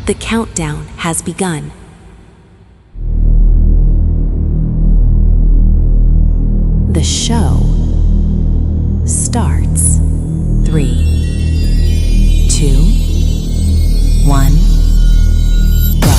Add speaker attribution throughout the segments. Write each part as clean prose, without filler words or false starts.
Speaker 1: The countdown has begun. The show starts. 3, 2, 1, go.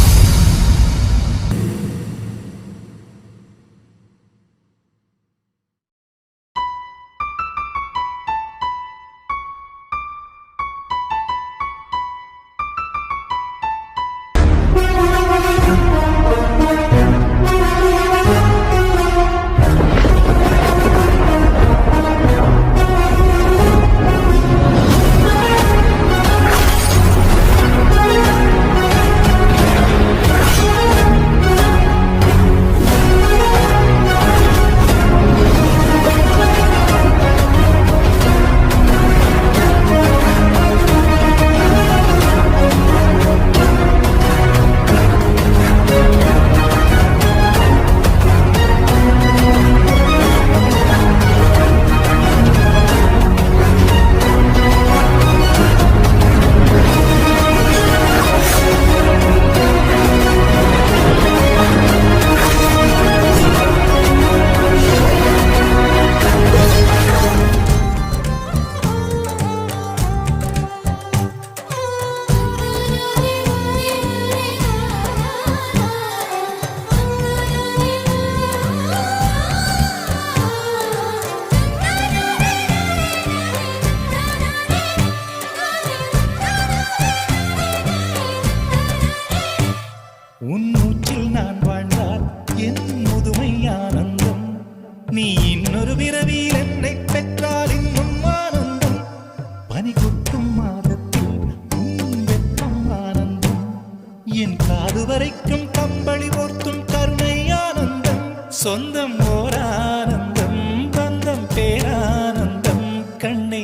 Speaker 2: சொந்தம் ஓரானந்தம் பந்தம் பேரானந்தம் கண்ணே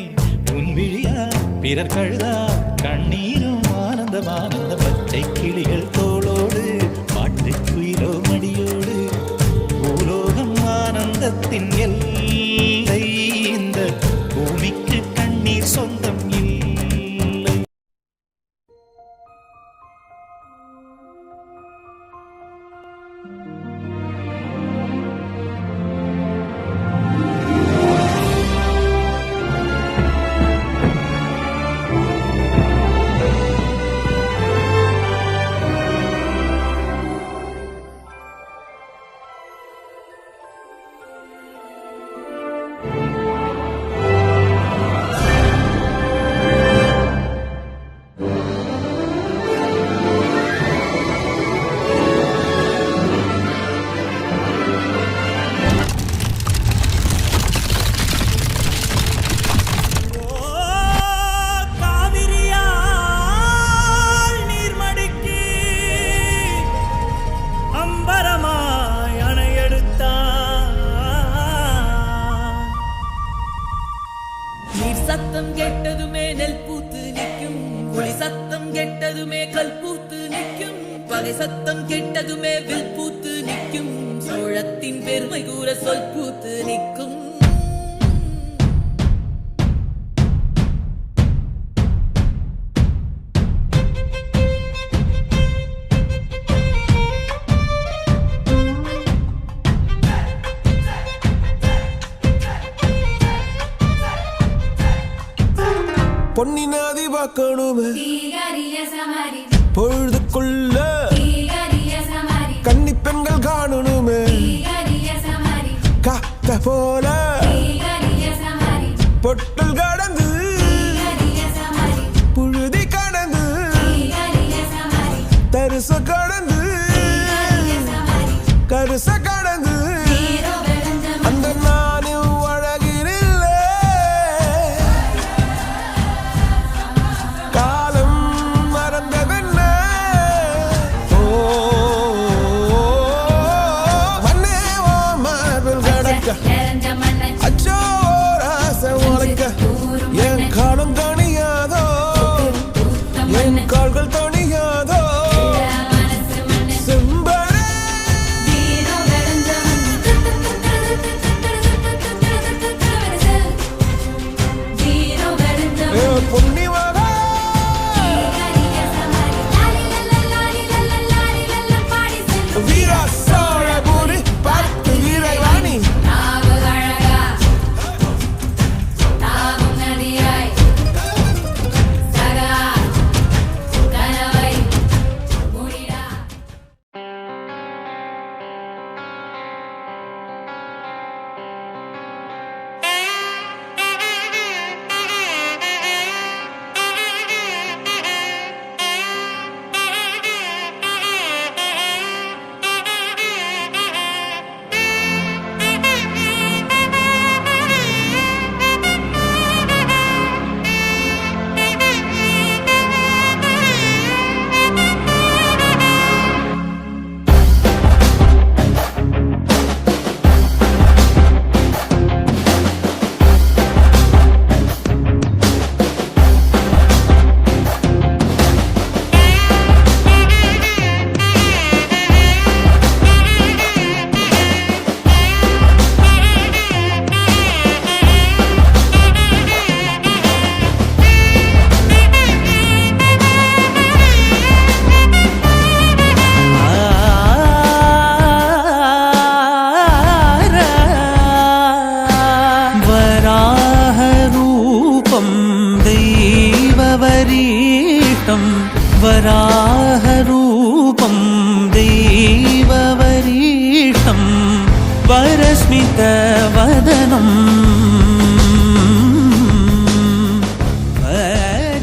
Speaker 2: உன் விழியா பிறர் கழுதா கண்ணீரும் ஆனந்தம் ஆனந்த பச்சை கிளிகள் தோளோடு பாட்டு குயிலோ மடியோடு பூலோகம் ஆனந்தத்தின் எல்லை இந்த பூமிக்கு கண்ணீர் சொந்தம் இல்லை.
Speaker 3: சத்தம் கெட்டதுமே நெல் பூத்து நிற்கும், புலி சத்தம் கெட்டதுமே கல் பூத்து நிற்கும், பகை சத்தம் கெட்டதுமே வில் பூத்து நிற்கும், சோழத்தின் பெருமை கூற சொல் பூத்து நிற்கும்.
Speaker 4: பொன்னினாதி பார்க்கணுமே பொழுதுக்குள்ள கன்னி பெண்கள் காணணுமே காத்த போல பொட்டல் கடந்து புழுதி கடந்து தரிச கடந்து கருச கடந்து அந்த நானும் அழகினில்லை காலம் மறந்ததென்ன மண்ணே ஓ மார்பில் கடக்க அச்சோ ராச உனக்க என் காலம் தணியாதோ என் கால்கள் தணியாதோ
Speaker 5: वरीष्टं वराहरूपं दैववरीष्टं वरस्मितवदनं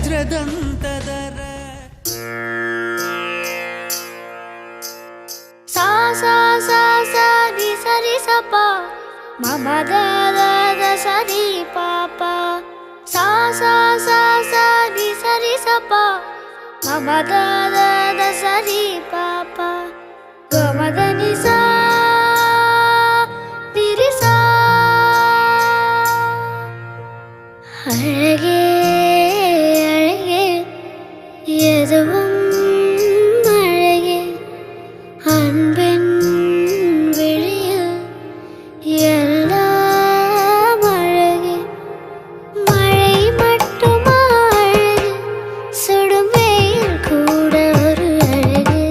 Speaker 5: वज्रदन्तधर
Speaker 6: सा सा सा सा रि सा रि सा पा म म द द द सा रि पा पा सा सा सा सा रि सा रि सा पा म म द द द सा रि पा पा ग म द नि सा रि रि सा அழகே அழகே எதுவும் அழகே அன்பின் விழியில் எல்லாம் அழகே மழை மட்டுமா அழகு சுடும் வெயில் கூட ஒரு அழகு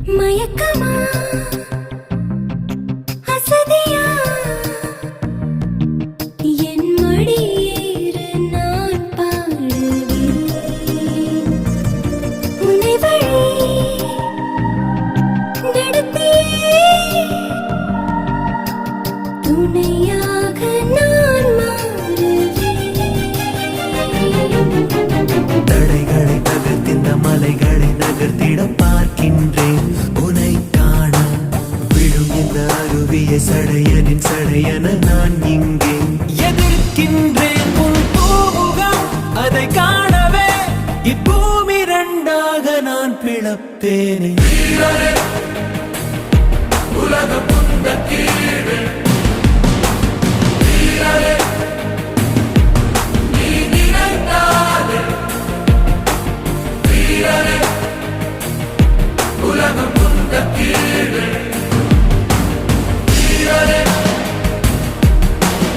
Speaker 6: மயக்கமா அசதியா என் மடியேறு நான் பாடுவேன் உன்னை வழி நடத்தியே துணையாக நான் மாறுவேன்
Speaker 7: தடைகளை தகர்த்திந்த மலைகளை நகர்த்திட பார்க்கின்றேன் உனை காண விழும் இந்த அருவிய சடையனின் சடையன நான் இங்கே எதிர்க்கின்றேன் உன் பூமுகம் அதை காணவே இப்பூமி இரண்டாக நான் பிளப்பேனே உலக புந்த கீழே நீ நினைத்தாலே உலகம் புந்த கீழே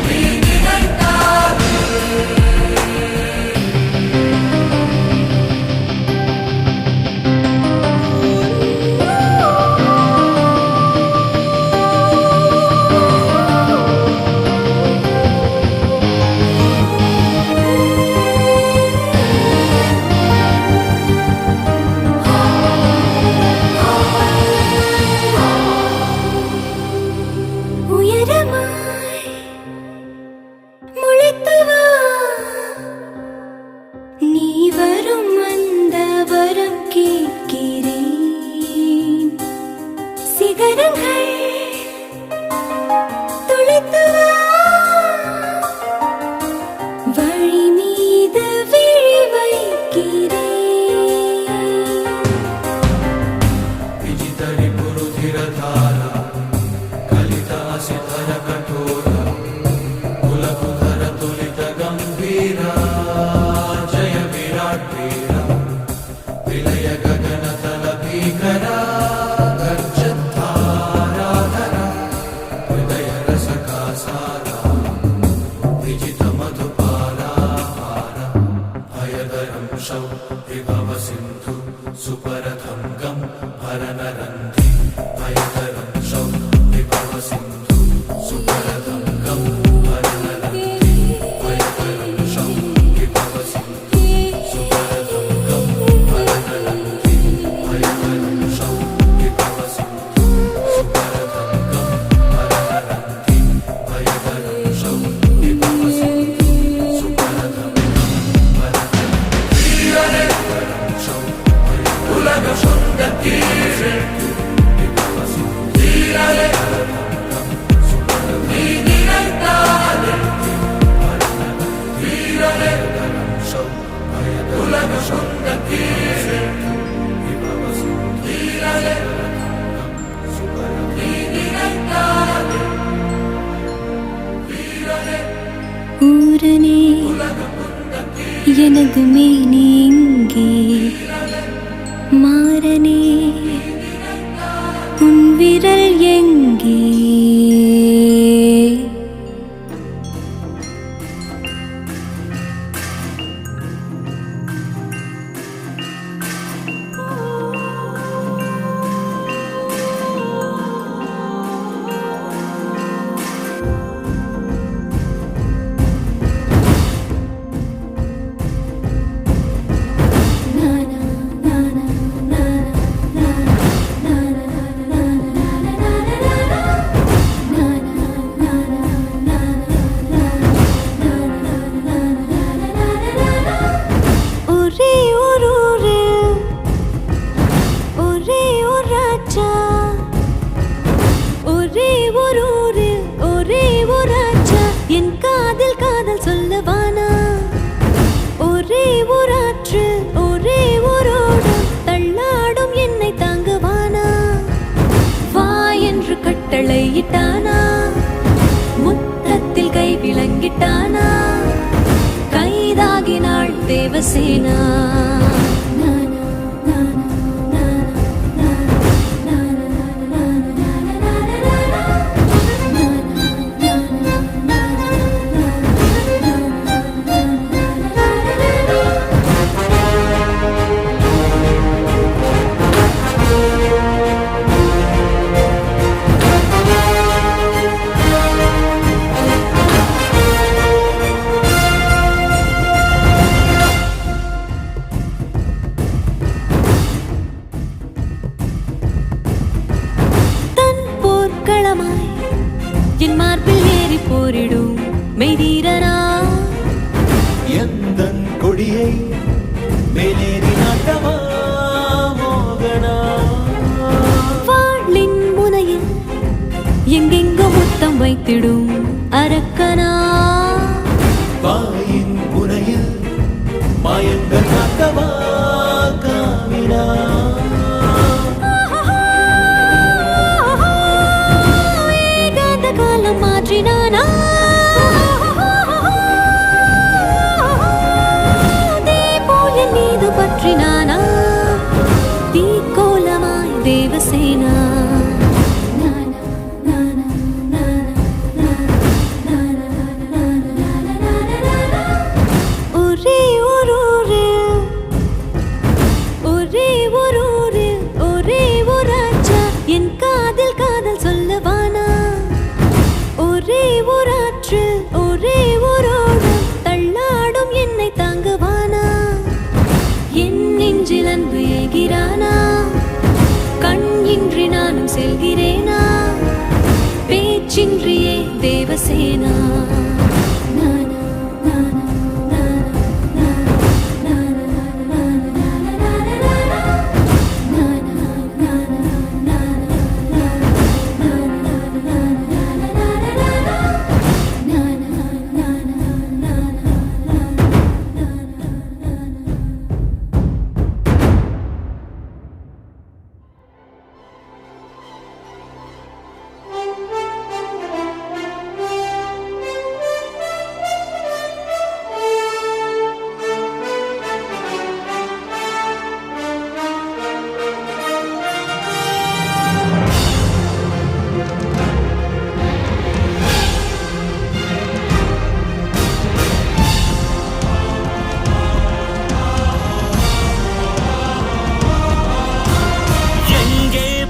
Speaker 7: நீ நினைத்தாலே
Speaker 6: உயரமாய் முளைத்து வா நீ வரும் அந்த வரம் கேட்கிறேன் சிகரங்கள் துளைத்து வா வழி மீது விழி வைக்கிறேன்
Speaker 7: विजितरि पुरुधिरधारा कलितासिधर कठोरा कुलकुधर तुलित गम्भीरा जय विराट वीरा विलय गगन तल भीकरा गर्जद्धाराधरा हृदय रसका सारा विजित मधुपारा हारा भयदरं शौ विभव सिन्धु सुपरथं गं भरनरन्धि भयदरं शौ विभव सिन्धु सुपरथं गं भरनरन्धि भयदरं शौ विभव सिन्धु सुपरथं गं भरनरन्धि भयदरं शौ विभव सिन्धु सुपरथं गं भरनरन्धि भयदरं शौ विभव सिन्धु सुपरथं गं भरनरन्धि शौ उलग सुंद कीरे நீ நினைத்தாலே வீரரே உலக சுந்த கீரே வீரரே நீ நினைத்தாலே வீரரே
Speaker 6: ஊரனே எனது மேனி இங்கே மாறனே உன் விரல் எங்கே கட்டளையிட்டானா முத்தத்தில் கை விளங்கிட்டானா கைதாகினாள் தேவசேனா
Speaker 8: என் மார்பில் ஏறி போரிடும் மெய்தீரனா
Speaker 2: எந்தன் கொடியை மேலேறி நாட்டவா மோகனா
Speaker 8: வாளின் முனையில் எங்கெங்கோ முத்தம் வைத்திடும் அரக்கனா
Speaker 2: வாயின் முனையில் மாயங்கள் காட்டவா காவினா
Speaker 8: ஏகாந்த காலம் மாற்றினானா தீபோல் என் மீது பற்றினானா தீக்கோலமாய் தேவசேனா ஒரே ஒரு ஊரில் ஒரே ஒரு ஊரில் ஒரே ஒரு ராஜா என் காதில் காதல் சொல்லவானா ஒரே ஒரு ஆற்றில் ஒரே ஒரு ஓடம் தள்ளாடும் என்னை தாங்குவானா என் நெஞ்சில் அன்பு ஏகிறானா கண் இன்றி நானும் செல்கிறேனா பேச்சின்றியே தேவசேனா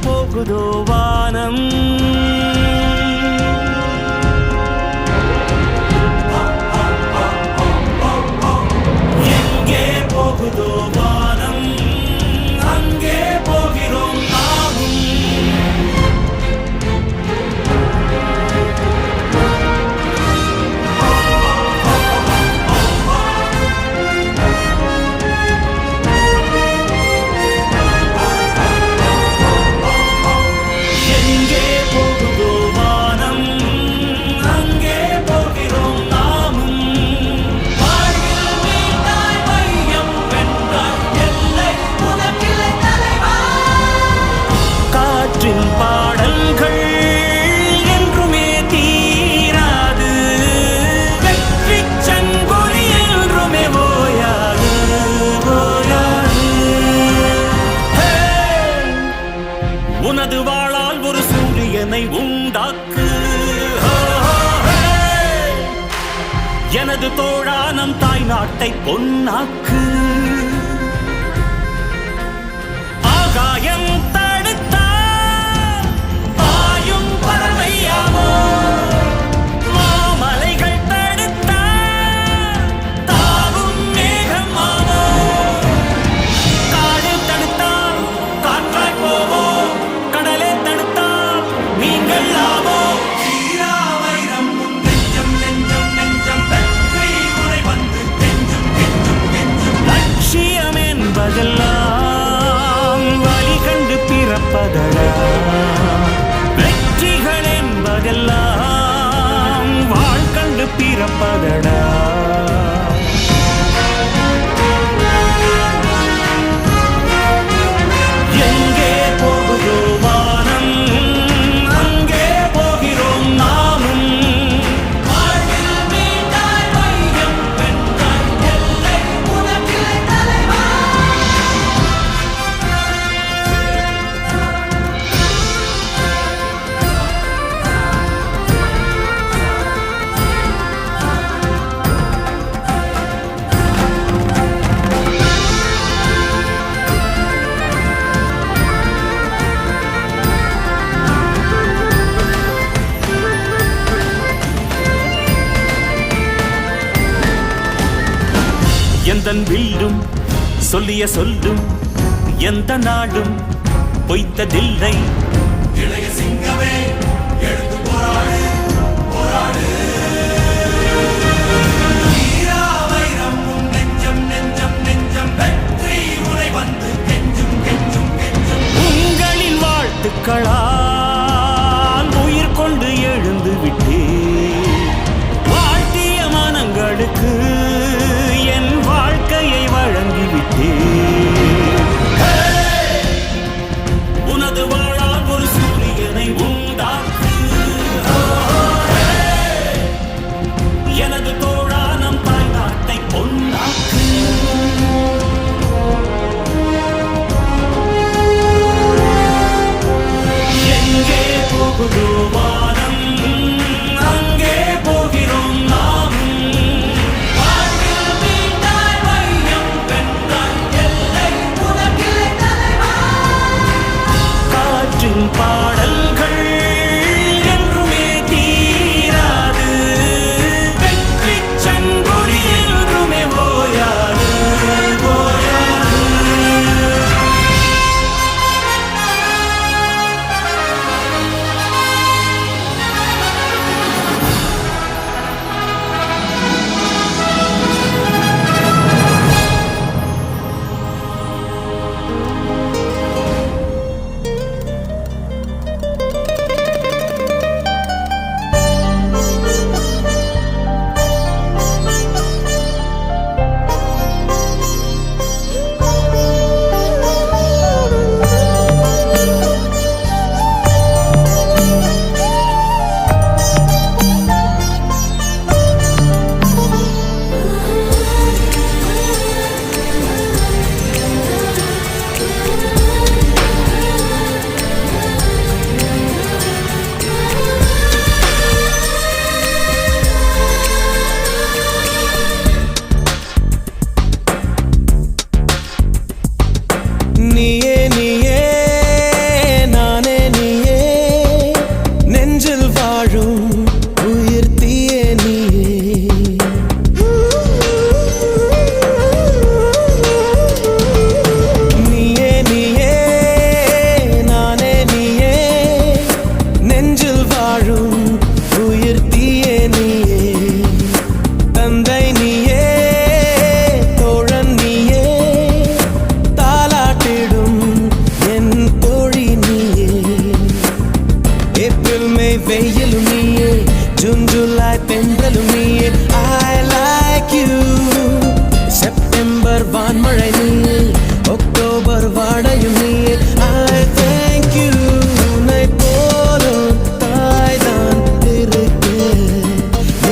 Speaker 5: போகுதோ வானம்
Speaker 2: எங்கே போகுதோ வானம் அங்கே போகிறோம் நாமும் எங்கே போகுதோ வானம் அங்கே போகிறோம் நாமும் வாழ்வில் மீண்டாய் மையம் வென்றாய் எல்லை உனக்கில்லை தலைவா
Speaker 5: காற்றின் பாடல்கள் என்றுமே தீராது
Speaker 2: வெற்றி சங்கொலி என்றுமே ஓயாது ஓயாது
Speaker 5: ஹே! உனது வாளால் ஒரு சூரியனை உண்டாக்கு ஹோ, ஹோ, ஹே! எனது தோழா நம் தாய் நாட்டை பொன்னாக்கு ஆகாயம் தடுத்தால் பாயும் பறவையாமோ மாமலைகள் தடுத்தால் தாவும் மேகமாமோ காடு தடுத்தால் காற்றாய் போவோம் கடலே தடுத்தால் நீங்கள் ஆவோம்
Speaker 2: வீராவைரம் உன் நெஞ்சம் நெஞ்சம் நெஞ்சம் வெற்றி உரை வந்து கெஞ்சும் கெஞ்சும் கெஞ்சும்
Speaker 5: லட்சியம் என்பதெல்லாம் வழி கண்டு பிறப்பதடா வெற்றிகள் என்பதெல்லாம் வாழ் கண்டு பிறப்பதடா எங்கே போகுதோ வானம் அங்கே போகிறோம் நாமும்
Speaker 2: வாழ்வில் மீண்டாய் மையம் வென்றாய் எல்லை உனக்கில்லை தலைவா
Speaker 5: எந்தன் வில்லும் சொல்லிய சொல்லும் எந்த நாடும் பொய்த்ததில்லை
Speaker 2: இளைய சிங்கமே எழுந்து போராடு
Speaker 5: பூக்களால் உயிர் கொண்டு எழுந்து விட்டேன். வாழ்த்திய மனங்களுக்கு என் வாழ்க்கையை வழங்கிவிட்டேன். உனது வாழால் ஒரு சூரியனை உண்டாக்கு. எனது தோழா நம் தாய் நாட்டை பொன்னாக்கு. எங்கே போகுதோ வானம், அங்கே போகிறோம் நாம். காற்றின் பாடல்கள் என்றுமே தீராது. வெற்றி செங்கொடி என்றுமே ஓயாது, ஓயாது.
Speaker 4: நீயே நீயே நானே நீயே நெஞ்சில் வாழும் உயிர் தீயே நீயே நீயே நானே நீயே நெஞ்சில் வாழும் உயிர் தீயே நீயே. தந்தை நீயே தோழன் நீயே தாலாட்டிடும் என் தோழி நீயே. ஏப்ரல் மே வெயிலும் நீயே, ஜூன் ஜூலை தென்றலும் நீயே. I like you. செப்டம்பர் வான்மழை நீயே, அக்டோபர் வாடையும் நீயே. I thank you. உன்னை போலும் தாய்தான் இருக்க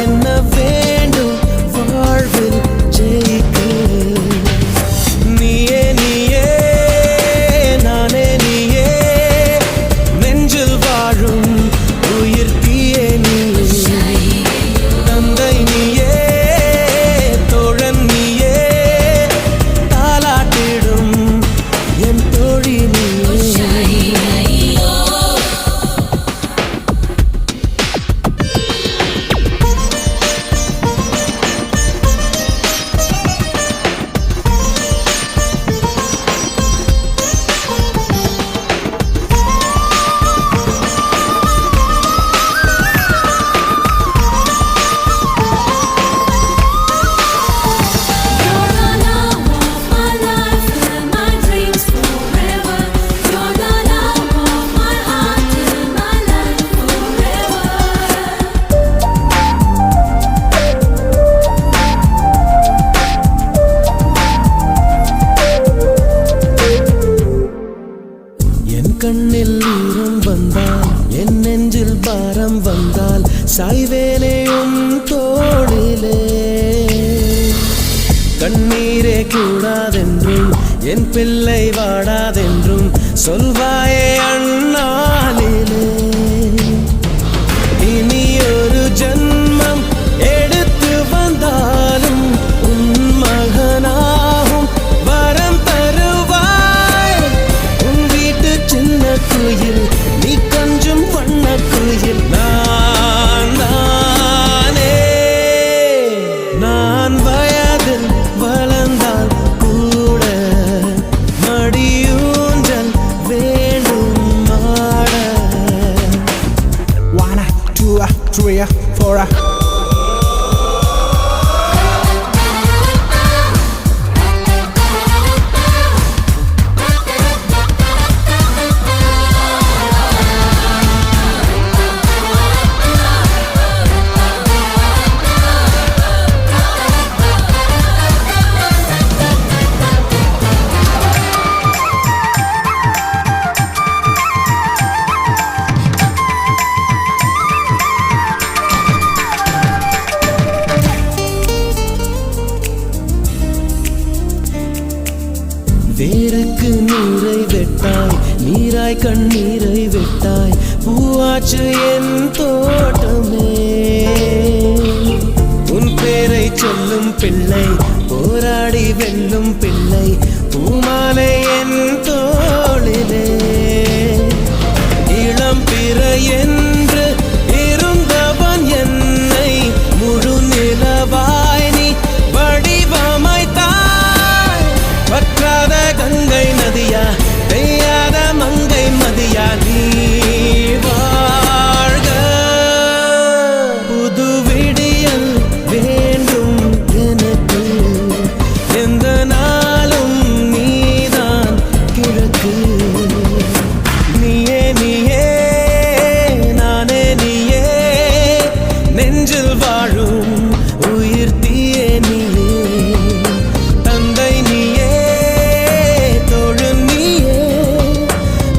Speaker 4: என்ன வேண்டும் வாழ்வில் ஜெயிக்க. நீயே நீயே நானே நீயே நெஞ்சில் வாழும் உயிர் தீயே நீயே. தந்தை நீயே தோழன் நீயே தாலாட்டிடும் என் தோழி நீயே.
Speaker 8: You're the love of my life and my dreams forever. You're the love of my heart and my life forever.
Speaker 4: என் கண்ணில் ஈரம் வந்தால் என் நெஞ்சில் பாரம் வந்தால் சாய்வேனேயும் தோளிலே. கண்ணீரே கூடாதென்றும் என் பிள்ளை வாடாதென்றும் சொல்வாயே அண்ணாலிலே. இனி ஒரு ஜன்மம் எடுத்து வந்தாலும் உன் மகனாகும் வரம் தருவாய். உன் வீட்டு சின்ன குயில் நீ கொஞ்சம் வண்ண குயில். நான் நானே நான் வயதில் வளர்ந்தால் கூட மடியூஞ்சல் வேண்டும். சிந்தாய் கண்ணீரை விட்டாய் பூவாச்சு என் தோட்டமே உன் பேரை சொல்லும் பிள்ளை போராடி வெல்லும் பிள்ளை பூமாலை என் தோளிலே இளம் பிறை என்று இருந்தவன் என்னை முழு நிலவாய் நீ வடிவமைத்தாய் வற்றாத கங்கை நதியா பெய்யாத மங்கை மதியா நீ வாழ்க புது விடியல் வேண்டும் எனக்கு எந்த நாளும் நீதான் கிழக்கு நீயே நீயே நானே நீயே நெஞ்சில் வாழும் உயிர் தீயே நீயே தந்தை நீயே தோழு நீயே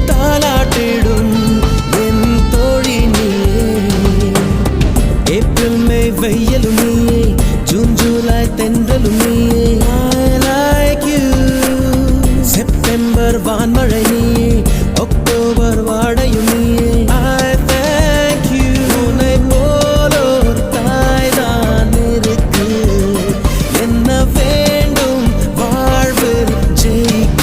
Speaker 4: தாலாட்டிடும் என் தோழி நீயே ஏப்ரல் மே வெயிலும் நீயே ஜூன் ஜூலை தென்றலும் நீயே I like you செப்டம்பர் வான்மழை நீயே அக்டோபர் வாடையும் நீயே I thank you உன்னை போலோர் தாய்தான் இருக்கு என்ன வேண்டும் வாழ்வில் ஜெயிக்க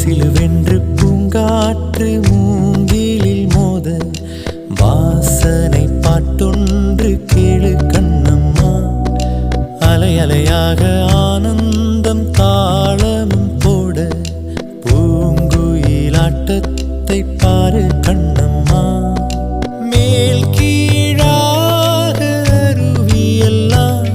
Speaker 4: சிலுவென்று பூங்காற்று மூங்கிலில் மோத வாசனை பாட்டொன்று கேளு கண்ணம்மா அலை அலையாக ஆனந்தம் தாளமும் போட பூங்குயிலாட்டத்தை பாரு கண்ணம்மா மேல் கீழாக அருவியெல்லாம்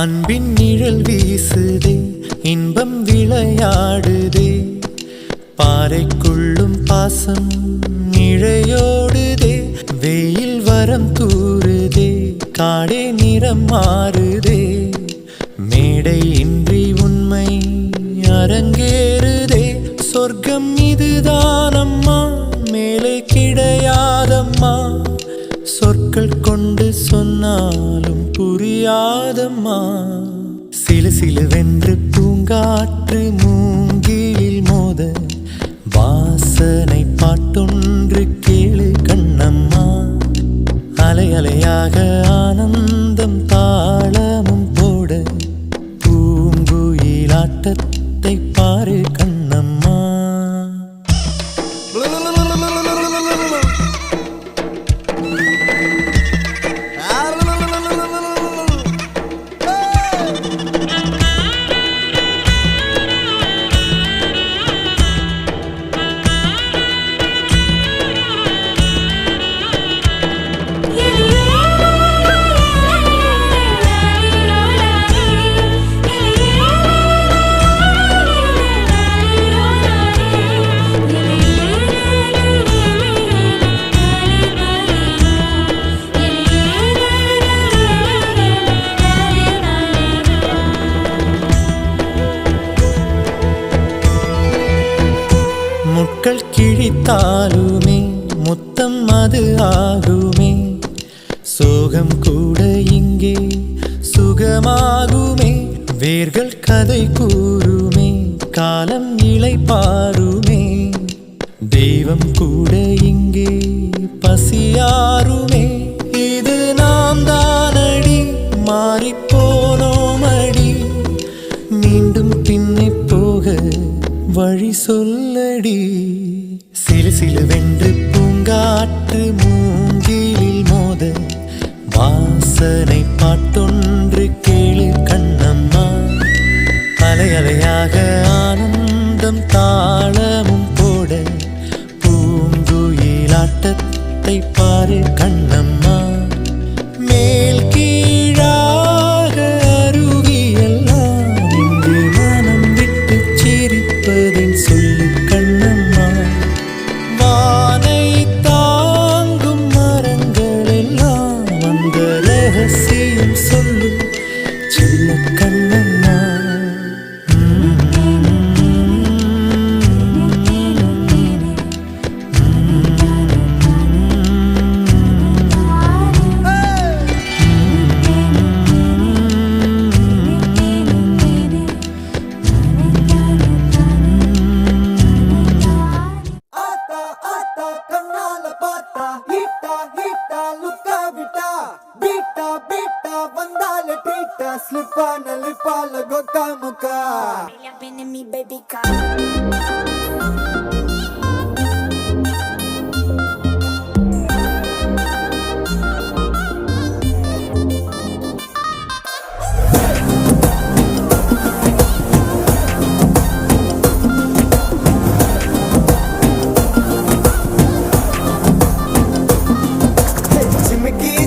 Speaker 4: அன்பின் நிழல் வீசுதே, இன்பம் விளையாடுதே, பாறைக்குள்ளும் பாசம் இழையோடுதே, வெயில் வரம் தூறுதே, காடே நிறம் மாறுதே, மேடை இன்றி உண்மை அரங்கேறுதே, சொர்க்கம் இதுதானம்மா, மேலே கிடையாதம்மா, சொற்கள் கொண்டு சொன்னாலும் புரியாதம்மா, சிலு சிலுவென்று பூங்காற்று மூங்கிலில் மோத, வாசனை பாட்டொன்று கேளு கண்ணம்மா, அலை அலையாக ஆனந்தம் தாளமும் போட, பூங்குயிலாட்டத்தை பாரு கண்ணம்மா. முட்கள் கிழித்தாலுமே முத்தம் அது ஆகுமே, சோகம் கூட இங்கே சுகமாகுமே, வேர்கள் கதை கூறுமே, காலம் இலை பாருமே, தெய்வம் கூட இங்கே பசியாருமே, இது நாம் தானடி மாறிப்போனோமடி, மீண்டும் பின்னே போக வழி சொல்லடி, சிலு சிலுவென்று பூங்காற்று மூங்கிலில் மோத, வாசனை பாட்டொன்று கேளு கண்ணம்மா, அலை அலையாக ஆனந்தம் தாளமும் போட, பூங்குயிலாட்டத்தை பாரு கண்ணம்மா, மேல் கீழாக அருவியெல்லாம் இங்கு மனம் விட்டு சிரிப்பதின் சொல்லு கண்ணம்மா, வானை தாங்கும் மரங்கள் எல்லாம் அந்த ரகசியம் சொல்லு செல்ல கண்ணம்மா.
Speaker 7: கண்ணால பார்த்தா ஹீட்டா ஹீட்டா லுக்கா விட்டா, பீட்டா பீட்டா வந்தால ட்ரீட்டா, ஸ்லிப்பான லிப்பால கொக்கா முக்கா.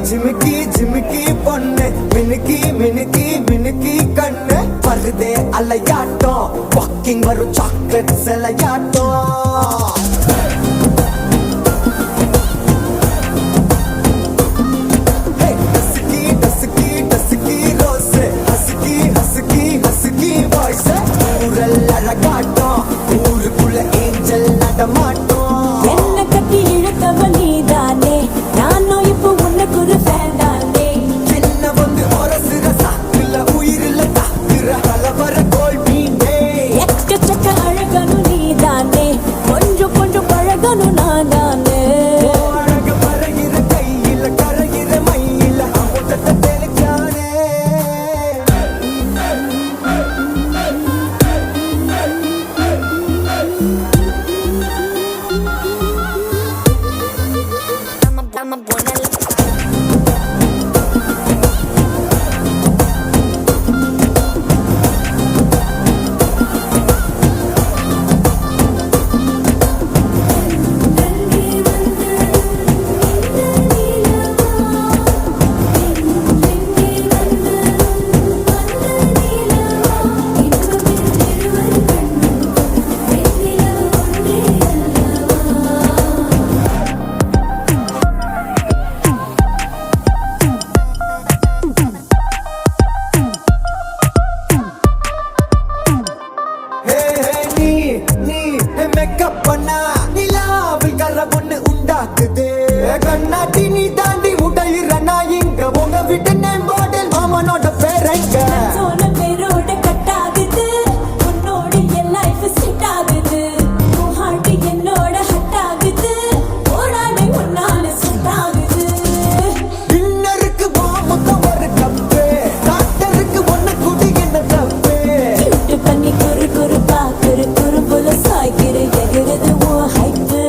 Speaker 7: ஜிமிக்கி ஜிமிக்கி பொண்ணு, மினுக்கி மினுக்கி மினுக்கி கண்ணு, வருதே அலையாட்டம், வாக்கிங் வரும் சாக்லேட் சிலையாட்டம். டசுக்கி டசுக்கி டசுக்கி ரோஸ், ஹசுக்கி ஹசுக்கி ஹசுக்கி வாய்ஸ், ஊரல் அழகாட்டம், ஊருக்குள்ள ஏஞ்சல் நடமாட்டம்.
Speaker 8: என்ன கட்டி இழுத்தவ நீதானே, நானும் இப்போ உனக்கு ஒரு ஃபேன் தானே,
Speaker 7: சின்ன வந்து ஒரசுற சாக்குல உயிரில தாக்குற கலவர கோல் மீனே,
Speaker 8: எக்கச்சக்க அழகனு நீதானே, கொஞ்சம் கொஞ்சம் பழகனும் நான் தானே,
Speaker 7: அழக பறகிற கையில கரைகிற மயில அமுதத்தை தெளிச்சானே. பிரேக்கப் பண்ணா நிலாவில் கர பொண்ணு உண்டாக்குது கண்ணாட்டி நீ தாண்டி உடையிறனா இங்க உங்க விட்டு நேம் பாடல் மாமனோட பேரங்க
Speaker 8: சோன பேரோட கட்டாகுது உன்னோட என் லைஃப் செட் ஆகுது உன் ஹார்ட் என்னோட ஹட் ஆகுது ஓடானே உன்னால செட் ஆகுது
Speaker 7: டின்னருக்கு மாமுக்க ஒரு கப்பு டாக்டருக்கு ஒண்ணு குடி என்ன தப்பு
Speaker 8: கிட்ட பண்ணி குறு குறு பாக்குற குறு போல சாய்க்கிற எகிறது உன் hype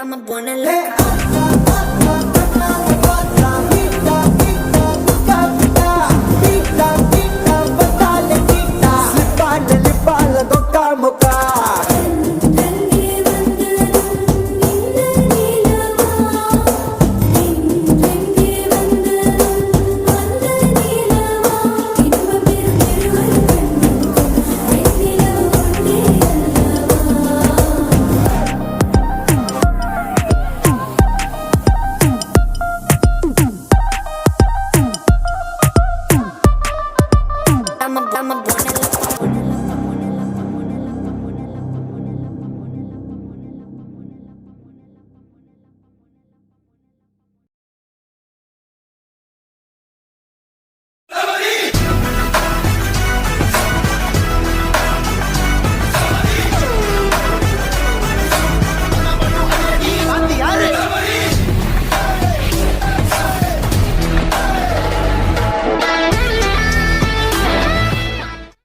Speaker 8: I'm a wanna look